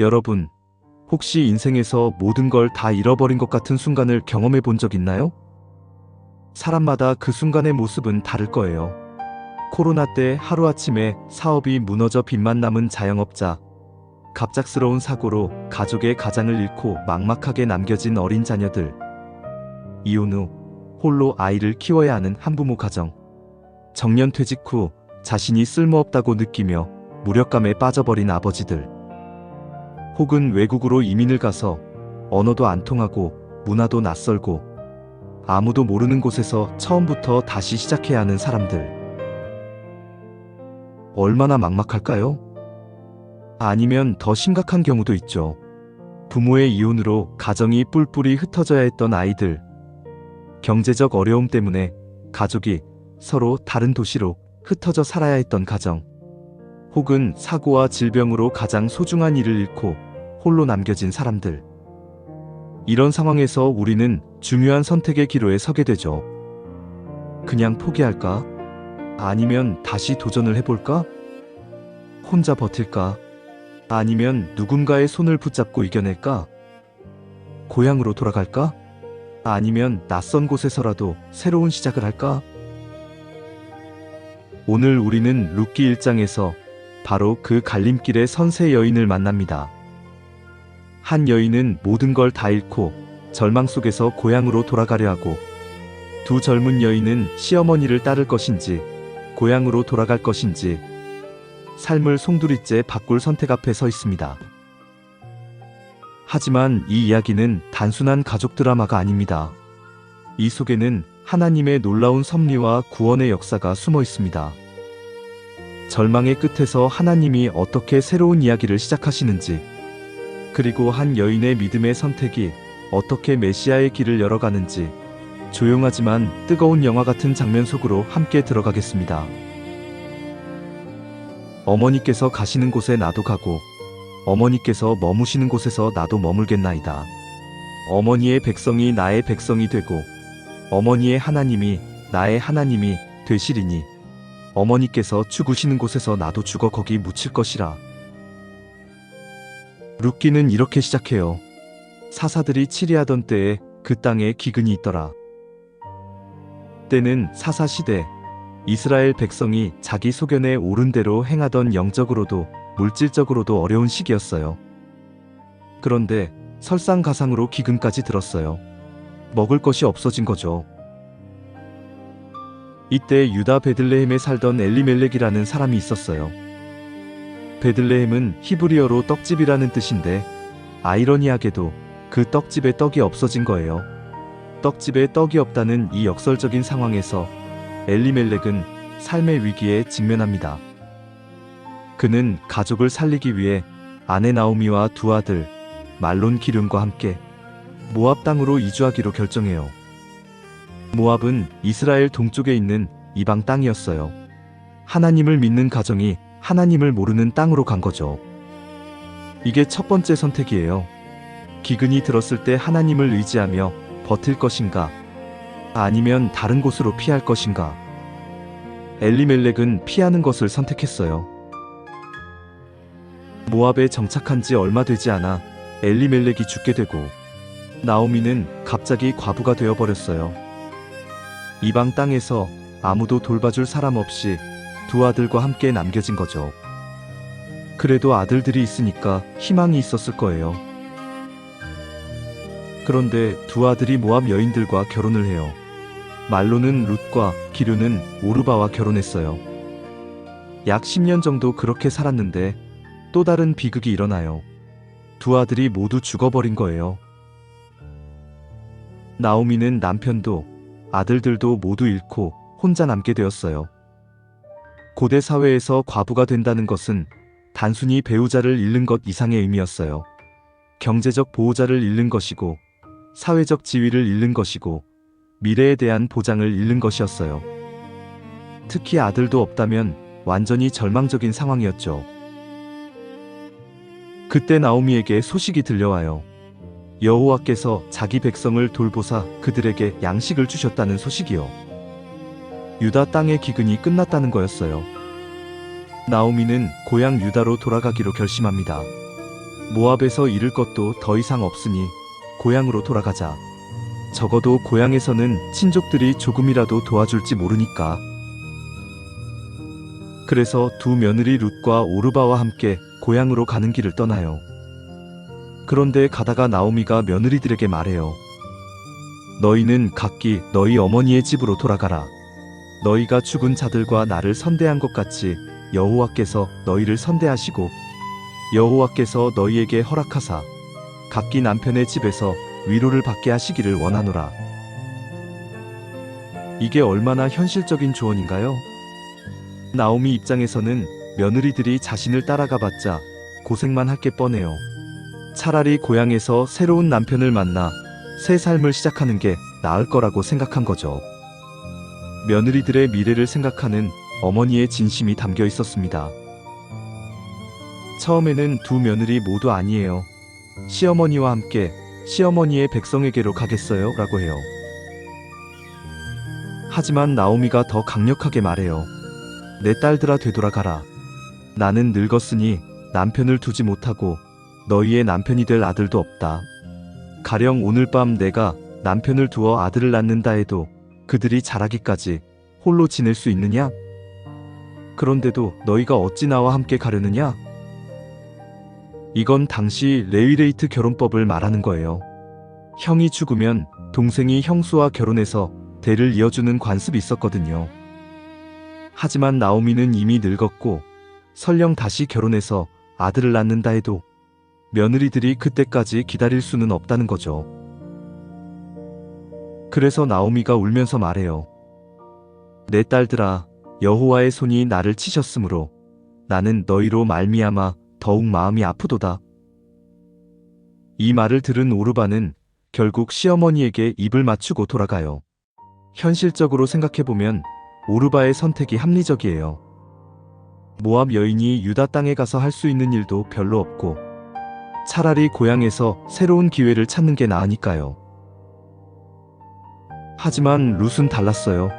여러분, 혹시 인생에서 모든 걸 다 잃어버린 것 같은 순간을 경험해 본 적 있나요? 사람마다 그 순간의 모습은 다를 거예요. 코로나 때 하루아침에 사업이 무너져 빚만 남은 자영업자, 갑작스러운 사고로 가족의 가장을 잃고 막막하게 남겨진 어린 자녀들, 이혼 후 홀로 아이를 키워야 하는 한부모 가정, 정년퇴직 후 자신이 쓸모없다고 느끼며 무력감에 빠져버린 아버지들, 혹은 외국으로 이민을 가서 언어도 안 통하고 문화도 낯설고 아무도 모르는 곳에서 처음부터 다시 시작해야 하는 사람들. 얼마나 막막할까요? 아니면 더 심각한 경우도 있죠. 부모의 이혼으로 가정이 뿔뿔이 흩어져야 했던 아이들, 경제적 어려움 때문에 가족이 서로 다른 도시로 흩어져 살아야 했던 가정, 혹은 사고와 질병으로 가장 소중한 이를 잃고 홀로 남겨진 사람들. 이런 상황에서 우리는 중요한 선택의 기로에 서게 되죠. 그냥 포기할까? 아니면 다시 도전을 해볼까? 혼자 버틸까? 아니면 누군가의 손을 붙잡고 이겨낼까? 고향으로 돌아갈까? 아니면 낯선 곳에서라도 새로운 시작을 할까? 오늘 우리는 룻기 1장에서 바로 그 갈림길의 선세 여인을 만납니다. 한 여인은 모든 걸 다 잃고 절망 속에서 고향으로 돌아가려 하고, 두 젊은 여인은 시어머니를 따를 것인지 고향으로 돌아갈 것인지 삶을 송두리째 바꿀 선택 앞에 서 있습니다. 하지만 이 이야기는 단순한 가족 드라마가 아닙니다. 이 속에는 하나님의 놀라운 섭리와 구원의 역사가 숨어 있습니다. 절망의 끝에서 하나님이 어떻게 새로운 이야기를 시작하시는지, 그리고 한 여인의 믿음의 선택이 어떻게 메시아의 길을 열어가는지, 조용하지만 뜨거운 영화 같은 장면 속으로 함께 들어가겠습니다. 어머니께서 가시는 곳에 나도 가고, 어머니께서 머무시는 곳에서 나도 머물겠나이다. 어머니의 백성이 나의 백성이 되고, 어머니의 하나님이 나의 하나님이 되시리니, 어머니께서 죽으시는 곳에서 나도 죽어 거기 묻힐 것이라. 룻기는 이렇게 시작해요. 사사들이 치리하던 때에 그 땅에 기근이 있더라. 때는 사사시대, 이스라엘 백성이 자기 소견에 옳은 대로 행하던 영적으로도 물질적으로도 어려운 시기였어요. 그런데 설상가상으로 기근까지 들었어요. 먹을 것이 없어진 거죠. 이때 유다 베들레헴에 살던 엘리멜렉이라는 사람이 있었어요. 베들레헴은 히브리어로 떡집이라는 뜻인데, 아이러니하게도 그 떡집에 떡이 없어진 거예요. 떡집에 떡이 없다는 이 역설적인 상황에서 엘리멜렉은 삶의 위기에 직면합니다. 그는 가족을 살리기 위해 아내 나오미와 두 아들 말론 기륜과 함께 모압 땅으로 이주하기로 결정해요. 모압은 이스라엘 동쪽에 있는 이방 땅이었어요. 하나님을 믿는 가정이 하나님을 모르는 땅으로 간 거죠. 이게 첫 번째 선택이에요. 기근이 들었을 때 하나님을 의지하며 버틸 것인가, 아니면 다른 곳으로 피할 것인가. 엘리멜렉은 피하는 것을 선택했어요. 모압에 정착한 지 얼마 되지 않아 엘리멜렉이 죽게 되고, 나오미는 갑자기 과부가 되어버렸어요. 이방 땅에서 아무도 돌봐줄 사람 없이 두 아들과 함께 남겨진 거죠. 그래도 아들들이 있으니까 희망이 있었을 거예요. 그런데 두 아들이 모압 여인들과 결혼을 해요. 말론은 룻과 기륜은 오르바와 결혼했어요. 약 10년 정도 그렇게 살았는데 또 다른 비극이 일어나요. 두 아들이 모두 죽어버린 거예요. 나오미는 남편도 아들들도 모두 잃고 혼자 남게 되었어요. 고대 사회에서 과부가 된다는 것은 단순히 배우자를 잃는 것 이상의 의미였어요. 경제적 보호자를 잃는 것이고, 사회적 지위를 잃는 것이고, 미래에 대한 보장을 잃는 것이었어요. 특히 아들도 없다면 완전히 절망적인 상황이었죠. 그때 나오미에게 소식이 들려와요. 여호와께서 자기 백성을 돌보사 그들에게 양식을 주셨다는 소식이요. 유다 땅의 기근이 끝났다는 거였어요. 나오미는 고향 유다로 돌아가기로 결심합니다. 모압에서 잃을 것도 더 이상 없으니 고향으로 돌아가자. 적어도 고향에서는 친족들이 조금이라도 도와줄지 모르니까. 그래서 두 며느리 룻과 오르바와 함께 고향으로 가는 길을 떠나요. 그런데 가다가 나오미가 며느리들에게 말해요. 너희는 각기 너희 어머니의 집으로 돌아가라. 너희가 죽은 자들과 나를 선대한 것 같이 여호와께서 너희를 선대하시고 여호와께서 너희에게 허락하사 각기 남편의 집에서 위로를 받게 하시기를 원하노라. 이게 얼마나 현실적인 조언인가요? 나오미 입장에서는 며느리들이 자신을 따라가봤자 고생만 할 게 뻔해요. 차라리 고향에서 새로운 남편을 만나 새 삶을 시작하는 게 나을 거라고 생각한 거죠. 며느리들의 미래를 생각하는 어머니의 진심이 담겨 있었습니다. 처음에는 두 며느리 모두 아니에요. 시어머니와 함께 시어머니의 백성에게로 가겠어요? 라고 해요. 하지만 나오미가 더 강력하게 말해요. 내 딸들아 되돌아가라. 나는 늙었으니 남편을 두지 못하고 너희의 남편이 될 아들도 없다. 가령 오늘 밤 내가 남편을 두어 아들을 낳는다 해도 그들이 자라기까지 홀로 지낼 수 있느냐? 그런데도 너희가 어찌 나와 함께 가려느냐? 이건 당시 레위레이트 결혼법을 말하는 거예요. 형이 죽으면 동생이 형수와 결혼해서 대를 이어주는 관습이 있었거든요. 하지만 나오미는 이미 늙었고 설령 다시 결혼해서 아들을 낳는다 해도 며느리들이 그때까지 기다릴 수는 없다는 거죠. 그래서 나오미가 울면서 말해요. 내 딸들아, 여호와의 손이 나를 치셨으므로 나는 너희로 말미암아 더욱 마음이 아프도다. 이 말을 들은 오르바는 결국 시어머니에게 입을 맞추고 돌아가요. 현실적으로 생각해보면 오르바의 선택이 합리적이에요. 모압 여인이 유다 땅에 가서 할 수 있는 일도 별로 없고 차라리 고향에서 새로운 기회를 찾는 게 나으니까요. 하지만 룻은 달랐어요.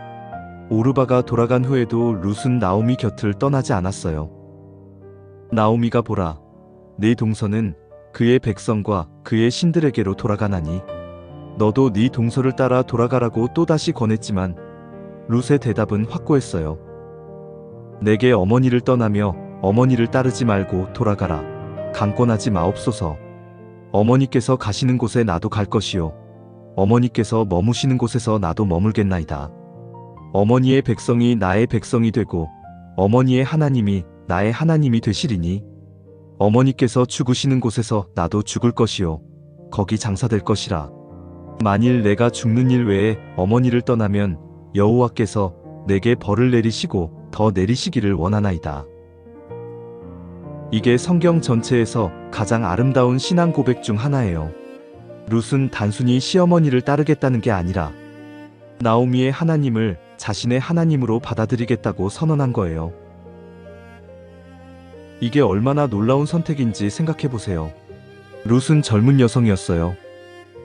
오르바가 돌아간 후에도 룻은 나오미 곁을 떠나지 않았어요. 나오미가 보라, 네 동서는 그의 백성과 그의 신들에게로 돌아가나니 너도 네 동서를 따라 돌아가라고 또다시 권했지만 룻의 대답은 확고했어요. 내게 어머니를 떠나며 어머니를 따르지 말고 돌아가라. 강권하지 마옵소서. 어머니께서 가시는 곳에 나도 갈 것이요 어머니께서 머무시는 곳에서 나도 머물겠나이다. 어머니의 백성이 나의 백성이 되고 어머니의 하나님이 나의 하나님이 되시리니 어머니께서 죽으시는 곳에서 나도 죽을 것이요 거기 장사될 것이라. 만일 내가 죽는 일 외에 어머니를 떠나면 여호와께서 내게 벌을 내리시고 더 내리시기를 원하나이다. 이게 성경 전체에서 가장 아름다운 신앙 고백 중 하나예요. 룻은 단순히 시어머니를 따르겠다는 게 아니라 나오미의 하나님을 자신의 하나님으로 받아들이겠다고 선언한 거예요. 이게 얼마나 놀라운 선택인지 생각해보세요. 룻은 젊은 여성이었어요.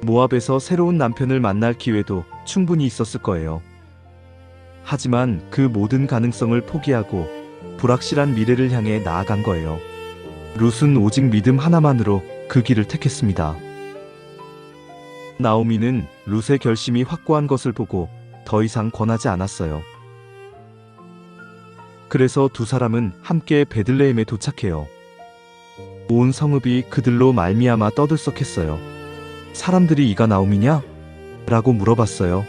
모압에서 새로운 남편을 만날 기회도 충분히 있었을 거예요. 하지만 그 모든 가능성을 포기하고 불확실한 미래를 향해 나아간 거예요. 룻은 오직 믿음 하나만으로 그 길을 택했습니다. 나오미는 룻의 결심이 확고한 것을 보고 더 이상 권하지 않았어요. 그래서 두 사람은 함께 베들레헴에 도착해요. 온 성읍이 그들로 말미암아 떠들썩했어요. 사람들이 이가 나오미냐? 라고 물어봤어요.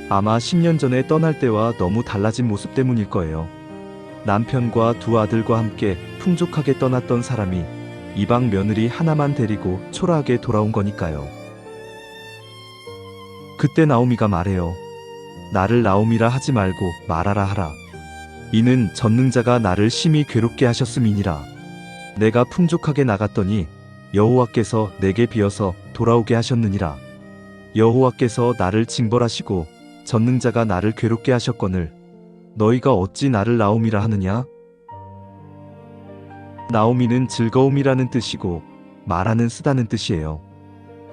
아마 10년 전에 떠날 때와 너무 달라진 모습 때문일 거예요. 남편과 두 아들과 함께 풍족하게 떠났던 사람이 이방 며느리 하나만 데리고 초라하게 돌아온 거니까요. 그때 나오미가 말해요. 나를 나오미라 하지 말고 마라라 하라. 이는 전능자가 나를 심히 괴롭게 하셨음이니라. 내가 풍족하게 나갔더니 여호와께서 내게 비어서 돌아오게 하셨느니라. 여호와께서 나를 징벌하시고 전능자가 나를 괴롭게 하셨거늘 너희가 어찌 나를 나오미라 하느냐? 나오미는 즐거움이라는 뜻이고 마라는 쓰다는 뜻이에요.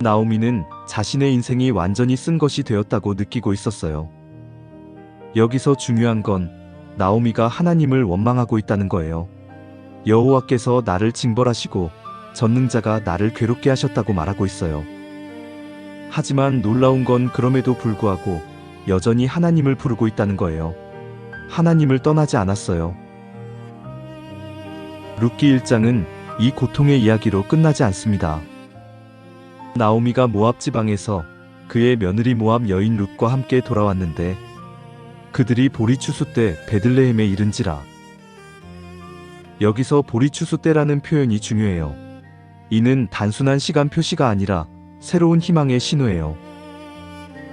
나오미는 자신의 인생이 완전히 쓴 것이 되었다고 느끼고 있었어요. 여기서 중요한 건 나오미가 하나님을 원망하고 있다는 거예요. 여호와께서 나를 징벌하시고 전능자가 나를 괴롭게 하셨다고 말하고 있어요. 하지만 놀라운 건 그럼에도 불구하고 여전히 하나님을 부르고 있다는 거예요. 하나님을 떠나지 않았어요. 룻기 1장은 이 고통의 이야기로 끝나지 않습니다. 나오미가 모압 지방에서 그의 며느리 모압 여인 룻과 함께 돌아왔는데 그들이 보리추수 때 베들레헴에 이른지라. 여기서 보리추수 때라는 표현이 중요해요. 이는 단순한 시간 표시가 아니라 새로운 희망의 신호예요.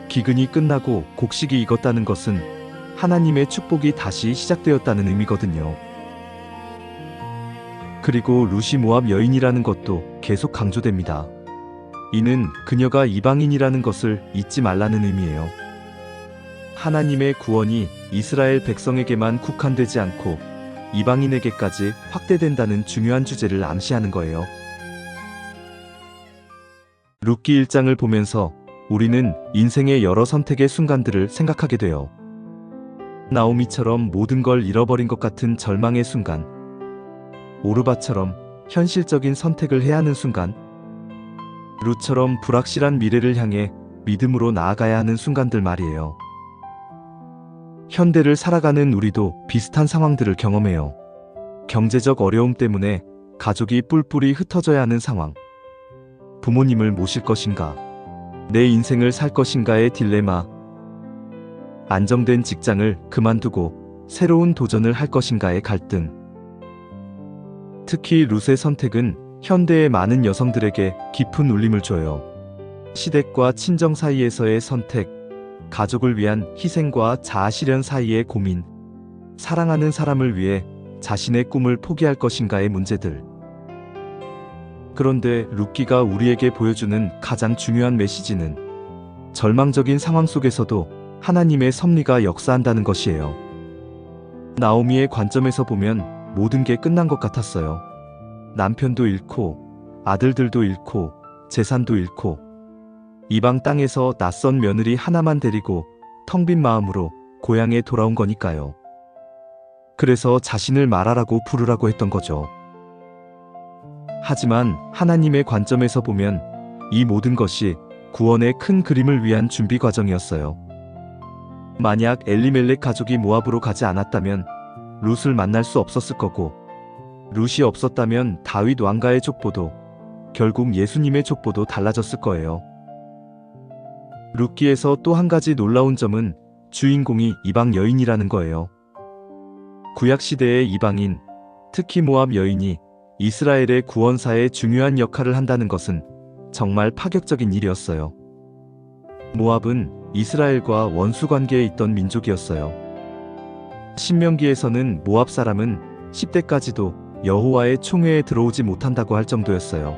기근이 끝나고 곡식이 익었다는 것은 하나님의 축복이 다시 시작되었다는 의미거든요. 그리고 룻이 모압 여인이라는 것도 계속 강조됩니다. 이는 그녀가 이방인이라는 것을 잊지 말라는 의미예요. 하나님의 구원이 이스라엘 백성에게만 국한되지 않고 이방인에게까지 확대된다는 중요한 주제를 암시하는 거예요. 룻기 1장을 보면서 우리는 인생의 여러 선택의 순간들을 생각하게 돼요. 나오미처럼 모든 걸 잃어버린 것 같은 절망의 순간, 오르바처럼 현실적인 선택을 해야 하는 순간, 룻처럼 불확실한 미래를 향해 믿음으로 나아가야 하는 순간들 말이에요. 현대를 살아가는 우리도 비슷한 상황들을 경험해요. 경제적 어려움 때문에 가족이 뿔뿔이 흩어져야 하는 상황. 부모님을 모실 것인가? 내 인생을 살 것인가의 딜레마. 안정된 직장을 그만두고 새로운 도전을 할 것인가의 갈등. 특히 룻의 선택은 현대의 많은 여성들에게 깊은 울림을 줘요. 시댁과 친정 사이에서의 선택, 가족을 위한 희생과 자아실현 사이의 고민, 사랑하는 사람을 위해 자신의 꿈을 포기할 것인가의 문제들. 그런데 룻기가 우리에게 보여주는 가장 중요한 메시지는 절망적인 상황 속에서도 하나님의 섭리가 역사한다는 것이에요. 나오미의 관점에서 보면 모든 게 끝난 것 같았어요. 남편도 잃고 아들들도 잃고 재산도 잃고 이방 땅에서 낯선 며느리 하나만 데리고 텅 빈 마음으로 고향에 돌아온 거니까요. 그래서 자신을 말하라고 부르라고 했던 거죠. 하지만 하나님의 관점에서 보면 이 모든 것이 구원의 큰 그림을 위한 준비 과정이었어요. 만약 엘리멜렉 가족이 모압으로 가지 않았다면 룻을 만날 수 없었을 거고, 룻이 없었다면 다윗 왕가의 족보도, 결국 예수님의 족보도 달라졌을 거예요. 룻기에서 또 한 가지 놀라운 점은 주인공이 이방 여인이라는 거예요. 구약시대의 이방인, 특히 모압 여인이 이스라엘의 구원사에 중요한 역할을 한다는 것은 정말 파격적인 일이었어요. 모압은 이스라엘과 원수 관계에 있던 민족이었어요. 신명기에서는 모압 사람은 10대까지도 여호와의 총회에 들어오지 못한다고 할 정도였어요.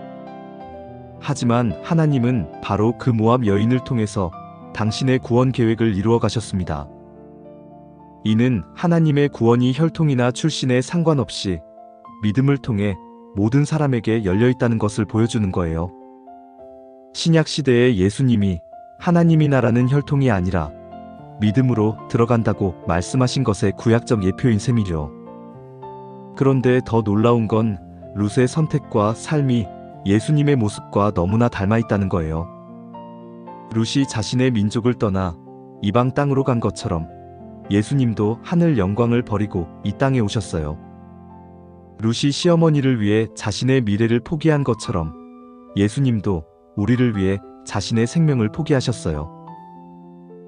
하지만 하나님은 바로 그 모압 여인을 통해서 당신의 구원 계획을 이루어 가셨습니다. 이는 하나님의 구원이 혈통이나 출신에 상관없이 믿음을 통해 모든 사람에게 열려 있다는 것을 보여주는 거예요. 신약 시대의 예수님이 하나님이 나라는 혈통이 아니라 믿음으로 들어간다고 말씀하신 것의 구약적 예표인 셈이죠. 그런데 더 놀라운 건 룻의 선택과 삶이 예수님의 모습과 너무나 닮아 있다는 거예요. 룻이 자신의 민족을 떠나 이방 땅으로 간 것처럼 예수님도 하늘 영광을 버리고 이 땅에 오셨어요. 룻이 시어머니를 위해 자신의 미래를 포기한 것처럼 예수님도 우리를 위해 자신의 생명을 포기하셨어요.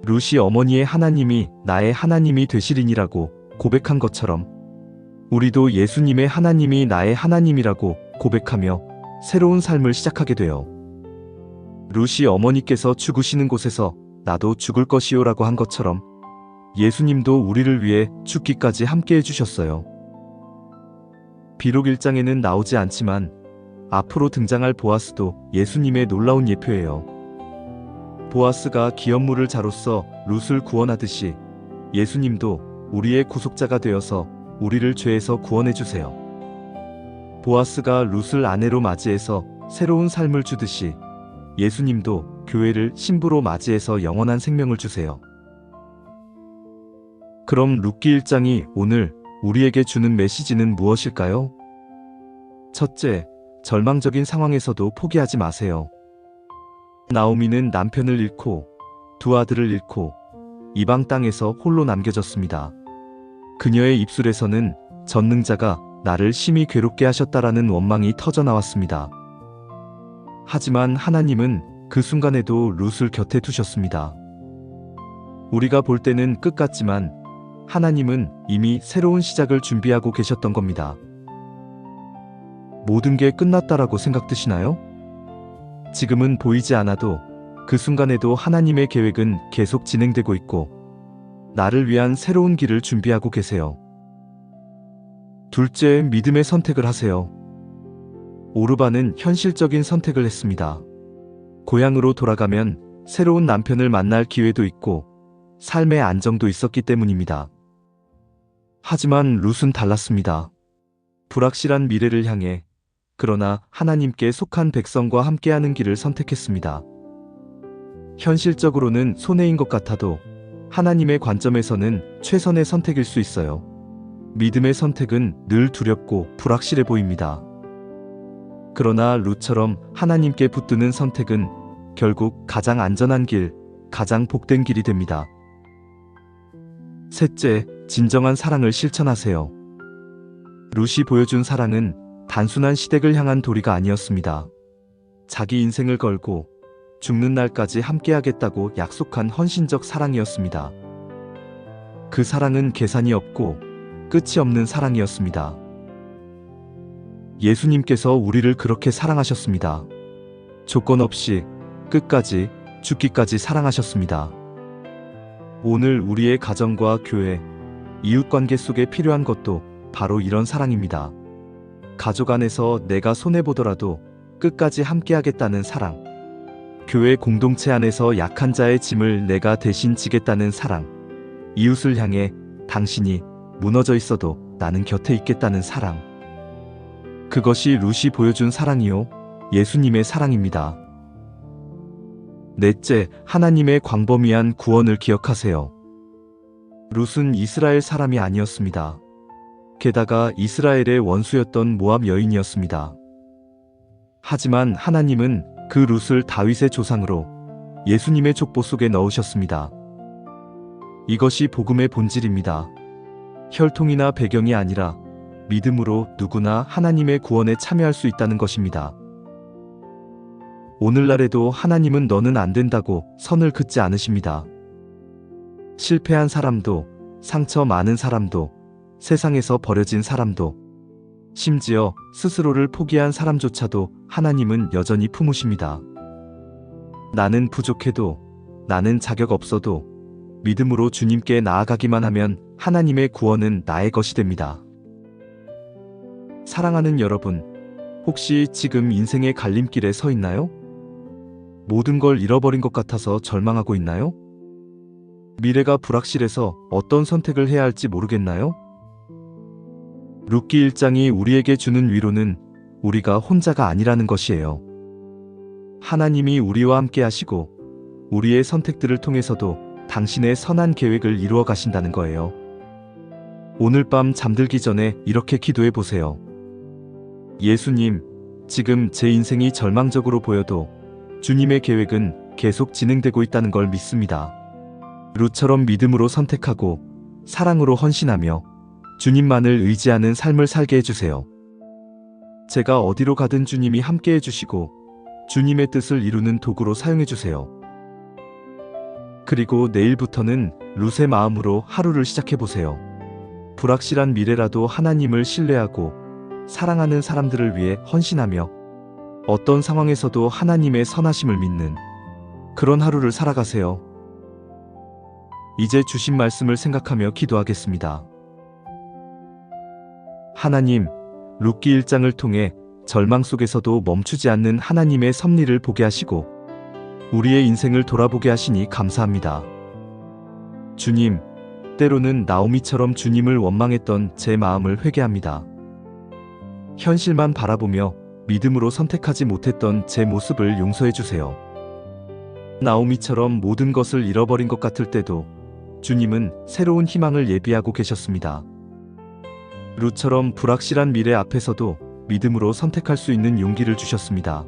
룻이 어머니의 하나님이 나의 하나님이 되시리니라고 고백한 것처럼 우리도 예수님의 하나님이 나의 하나님이라고 고백하며 새로운 삶을 시작하게 돼요. 룻이 어머니께서 죽으시는 곳에서 나도 죽을 것이요라고 한 것처럼 예수님도 우리를 위해 죽기까지 함께 해주셨어요. 비록 1장에는 나오지 않지만 앞으로 등장할 보아스도 예수님의 놀라운 예표예요. 보아스가 기업물을 자로써 룻을 구원하듯이 예수님도 우리의 구속자가 되어서 우리를 죄에서 구원해주세요. 보아스가 룻을 아내로 맞이해서 새로운 삶을 주듯이 예수님도 교회를 신부로 맞이해서 영원한 생명을 주세요. 그럼 룻기 1장이 오늘 우리에게 주는 메시지는 무엇일까요? 첫째, 절망적인 상황에서도 포기하지 마세요. 나오미는 남편을 잃고 두 아들을 잃고 이방 땅에서 홀로 남겨졌습니다. 그녀의 입술에서는 전능자가 나를 심히 괴롭게 하셨다라는 원망이 터져 나왔습니다. 하지만 하나님은 그 순간에도 룻을 곁에 두셨습니다. 우리가 볼 때는 끝 같지만 하나님은 이미 새로운 시작을 준비하고 계셨던 겁니다. 모든 게 끝났다라고 생각드시나요? 지금은 보이지 않아도 그 순간에도 하나님의 계획은 계속 진행되고 있고 나를 위한 새로운 길을 준비하고 계세요. 둘째, 믿음의 선택을 하세요. 오르반은 현실적인 선택을 했습니다. 고향으로 돌아가면 새로운 남편을 만날 기회도 있고 삶의 안정도 있었기 때문입니다. 하지만 룻은 달랐습니다. 불확실한 미래를 향해 그러나 하나님께 속한 백성과 함께하는 길을 선택했습니다. 현실적으로는 손해인 것 같아도 하나님의 관점에서는 최선의 선택일 수 있어요. 믿음의 선택은 늘 두렵고 불확실해 보입니다. 그러나 룻처럼 하나님께 붙드는 선택은 결국 가장 안전한 길, 가장 복된 길이 됩니다. 셋째, 진정한 사랑을 실천하세요. 룻이 보여준 사랑은 단순한 시댁을 향한 도리가 아니었습니다. 자기 인생을 걸고 죽는 날까지 함께하겠다고 약속한 헌신적 사랑이었습니다. 그 사랑은 계산이 없고 끝이 없는 사랑이었습니다. 예수님께서 우리를 그렇게 사랑하셨습니다. 조건 없이 끝까지 죽기까지 사랑하셨습니다. 오늘 우리의 가정과 교회, 이웃관계 속에 필요한 것도 바로 이런 사랑입니다. 가족 안에서 내가 손해보더라도 끝까지 함께하겠다는 사랑. 교회 공동체 안에서 약한 자의 짐을 내가 대신 지겠다는 사랑. 이웃을 향해 당신이 무너져 있어도 나는 곁에 있겠다는 사랑. 그것이 룻이 보여준 사랑이요, 예수님의 사랑입니다. 넷째, 하나님의 광범위한 구원을 기억하세요. 룻은 이스라엘 사람이 아니었습니다. 게다가 이스라엘의 원수였던 모압 여인이었습니다. 하지만 하나님은 그 룻을 다윗의 조상으로 예수님의 족보 속에 넣으셨습니다. 이것이 복음의 본질입니다. 혈통이나 배경이 아니라 믿음으로 누구나 하나님의 구원에 참여할 수 있다는 것입니다. 오늘날에도 하나님은 너는 안 된다고 선을 긋지 않으십니다. 실패한 사람도, 상처 많은 사람도, 세상에서 버려진 사람도, 심지어 스스로를 포기한 사람조차도 하나님은 여전히 품으십니다. 나는 부족해도, 나는 자격 없어도 믿음으로 주님께 나아가기만 하면 하나님의 구원은 나의 것이 됩니다. 사랑하는 여러분, 혹시 지금 인생의 갈림길에 서 있나요? 모든 걸 잃어버린 것 같아서 절망하고 있나요? 미래가 불확실해서 어떤 선택을 해야 할지 모르겠나요? 룻기 1장이 우리에게 주는 위로는 우리가 혼자가 아니라는 것이에요. 하나님이 우리와 함께 하시고 우리의 선택들을 통해서도 당신의 선한 계획을 이루어 가신다는 거예요. 오늘 밤 잠들기 전에 이렇게 기도해 보세요. 예수님, 지금 제 인생이 절망적으로 보여도 주님의 계획은 계속 진행되고 있다는 걸 믿습니다. 룻처럼 믿음으로 선택하고 사랑으로 헌신하며 주님만을 의지하는 삶을 살게 해주세요. 제가 어디로 가든 주님이 함께 해주시고 주님의 뜻을 이루는 도구로 사용해주세요. 그리고 내일부터는 룻의 마음으로 하루를 시작해보세요. 불확실한 미래라도 하나님을 신뢰하고 사랑하는 사람들을 위해 헌신하며 어떤 상황에서도 하나님의 선하심을 믿는 그런 하루를 살아가세요. 이제 주신 말씀을 생각하며 기도하겠습니다. 하나님, 룻기 1장을 통해 절망 속에서도 멈추지 않는 하나님의 섭리를 보게 하시고 우리의 인생을 돌아보게 하시니 감사합니다. 주님, 때로는 나오미처럼 주님을 원망했던 제 마음을 회개합니다. 현실만 바라보며 믿음으로 선택하지 못했던 제 모습을 용서해 주세요. 나오미처럼 모든 것을 잃어버린 것 같을 때도 주님은 새로운 희망을 예비하고 계셨습니다. 룻처럼 불확실한 미래 앞에서도 믿음으로 선택할 수 있는 용기를 주셨습니다.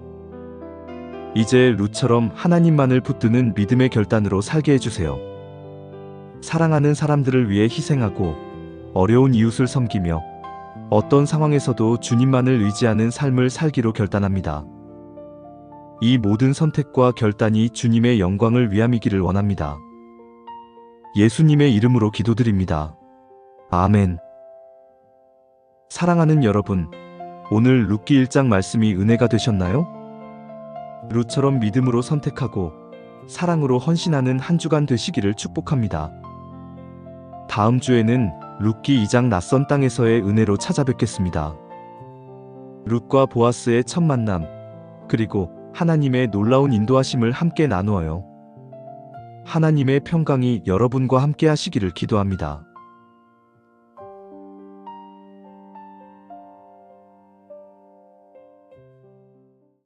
이제 룻처럼 하나님만을 붙드는 믿음의 결단으로 살게 해주세요. 사랑하는 사람들을 위해 희생하고 어려운 이웃을 섬기며 어떤 상황에서도 주님만을 의지하는 삶을 살기로 결단합니다. 이 모든 선택과 결단이 주님의 영광을 위함이기를 원합니다. 예수님의 이름으로 기도드립니다. 아멘. 사랑하는 여러분, 오늘 룻기 1장 말씀이 은혜가 되셨나요? 룻처럼 믿음으로 선택하고 사랑으로 헌신하는 한 주간 되시기를 축복합니다. 다음 주에는 룻기 2장 낯선 땅에서의 은혜로 찾아뵙겠습니다. 룻과 보아스의 첫 만남, 그리고 하나님의 놀라운 인도하심을 함께 나누어요. 하나님의 평강이 여러분과 함께 하시기를 기도합니다.